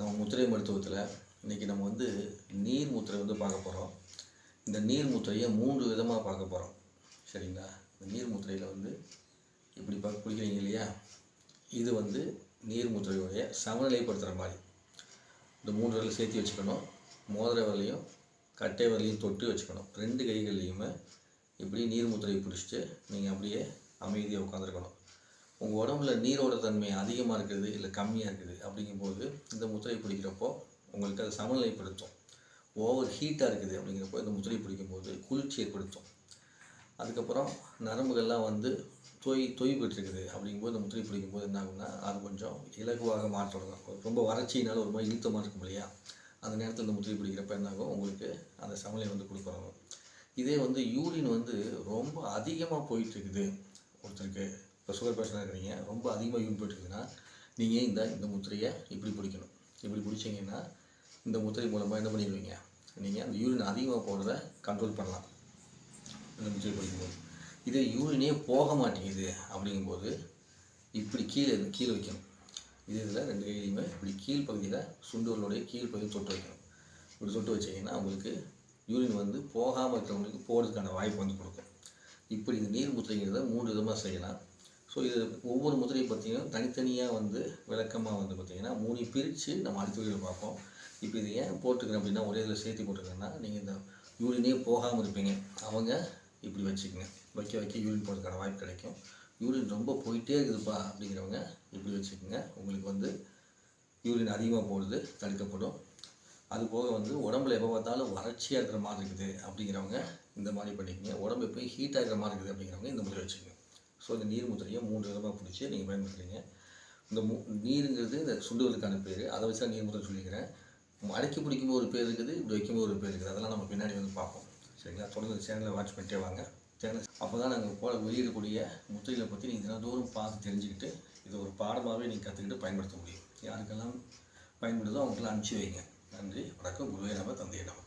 நம்ம முத்திரை மருத்துவத்தில் இன்றைக்கி நம்ம வந்து நீர் முத்திரை வந்து பார்க்க போகிறோம். இந்த நீர் முத்திரையை 3 விதமாக பார்க்க போகிறோம். சரிங்களா? இந்த நீர் முத்திரையில் வந்து இப்படி குடிக்கிறீங்க இல்லையா, இது வந்து நீர் முத்திரையுடைய சமநிலைப்படுத்துகிற மாதிரி. இந்த 3 விரலை சேர்த்து வச்சுக்கணும். மோதிர விரலையும் கட்டை விரலையும் தொட்டு வச்சுக்கணும். 2 கைகள்லையுமே இப்படி நீர் முத்திரையை பிடிச்சிட்டு நீங்கள் அப்படியே அமைதியாக உட்காந்துருக்கணும். உங்கள் உடம்புல நீரோட தன்மை அதிகமாக இருக்குது இல்லை கம்மியாக இருக்குது அப்படிங்கும்போது இந்த முத்திரை பிடிக்கிறப்போ உங்களுக்கு அதை சமநிலைப்படுத்தும். ஓவர் ஹீட்டாக இருக்குது அப்படிங்கிறப்போ இந்த முத்திரை பிடிக்கும்போது குளிர்ச்சி ஏற்படுத்தும். அதுக்கப்புறம் நரம்புகள்லாம் வந்து தொய் பெற்றிருக்குது அப்படிங்கும்போது இந்த முத்திரை பிடிக்கும்போது என்ன ஆகும்னா அது கொஞ்சம் இலகுவாக மாற்றணும். ரொம்ப வறட்சியினால ஒரு மாதிரி இழுத்தமாக இருக்கும் இல்லையா, அந்த நேரத்தில் இந்த முத்திரை பிடிக்கிறப்ப என்ன ஆகும், உங்களுக்கு அந்த சமநிலை வந்து கொடுக்குறாங்க. இதே வந்து யூரின் வந்து ரொம்ப அதிகமாக போயிட்டுருக்குது ஒருத்தருக்கு, இப்போ சுகர் பேஷண்டாக இருக்கிறீங்க, ரொம்ப அதிகமாக யூரின் போயிட்டுருக்குதுன்னா நீங்கள் இந்த முத்திரையை இப்படி பிடிக்கணும். இப்படி பிடிச்சிங்கன்னா இந்த முத்திரை மூலமாக என்ன பண்ணிடுவீங்க, நீங்கள் அந்த யூரின் அதிகமாக போகிறத கண்ட்ரோல் பண்ணலாம் இந்த முத்திரை பிடிக்கும்போது. இதே யூரினே போக மாட்டேங்குது அப்படிங்கும்போது இப்படி கீழே வைக்கணும். இதில் 2 கையிலையுமே இப்படி கீழ் பகுதியில் சுண்டுவர்களுடைய கீழ் பகுதியில் தொட்டு வைக்கணும். இப்படி தொட்டு வச்சிங்கன்னா உங்களுக்கு யூரின் வந்து போகாமல் இருக்கிறவங்களுக்கு போகிறதுக்கான வாய்ப்பு வந்து கொடுக்கும். இப்படி இந்த நீர் முத்திரைங்கிறத 3 விதமாக செய்யலாம். ஸோ இது ஒவ்வொரு முத்திரையை பார்த்திங்கன்னா தனித்தனியாக வந்து விளக்கமாக வந்து பார்த்திங்கன்னா 3 பிரித்து நம்ம அடுத்த வீடியோவில் பார்ப்போம். இப்போ இது ஏன் போட்டுக்கிறேன் அப்படின்னா, ஒரே இதில் சேர்த்து போட்டுக்கிறேன்னா நீங்கள் இந்த யூரினே போகாமல் இருப்பீங்க, அவங்க இப்படி வச்சுக்கோங்க. வைக்க யூரின் போகிறதுக்கான வாய்ப்பு கிடைக்கும். யூரின் ரொம்ப போயிட்டே இருக்குதுப்பா அப்படிங்கிறவங்க இப்படி வச்சுக்கோங்க. உங்களுக்கு வந்து யூரின் அதிகமாக போகிறது தடுக்கப்படும். அதுபோக வந்து உடம்புல எப்போ பார்த்தாலும் வறட்சியாக இருக்கிற மாதிரி இருக்குது அப்படிங்கிறவங்க இந்த மாதிரி பண்ணிக்கோங்க. உடம்பு எப்போயும் ஹீட்டாக இருக்கிற மாதிரி இருக்குது அப்படிங்கிறவங்க இந்த முத்திரை வச்சுக்கோங்க. ஸோ இந்த நீர் முத்திரையை 3 விதமாக பிடிச்சி நீங்கள் பயன்படுத்துகிறீங்க. இந்த நீருங்கிறது இந்த சுண்டுவலுக்கான பேர், அதை வச்சு தான் நீர் முத்திரை சொல்லிக்கிறேன். அடக்கி பிடிக்கும்போது ஒரு பேர் இருக்குது, இப்படி வைக்கும்போது ஒரு பேர் இருக்குது. அதெல்லாம் நம்ம பின்னாடி வந்து பார்ப்போம். சரிங்களா? தொடர்ந்து சேனலை வாட்ச் பண்ணிட்டே வாங்க. சேனல் அப்போ தான் நாங்கள் வெளியிடக்கூடிய முத்திரைகளை பற்றி நீங்கள் தினந்தோறும் பார்த்து தெரிஞ்சுக்கிட்டு இதை ஒரு பாடமாகவே நீங்கள் கற்றுக்கிட்டு பயன்படுத்த முடியும். யாருக்கெல்லாம் பயன்படுதோ அவங்களுக்கெல்லாம் அனுப்பிச்சி வைங்க. நன்றி, வணக்கம். குருவே நம, தந்தையே நம.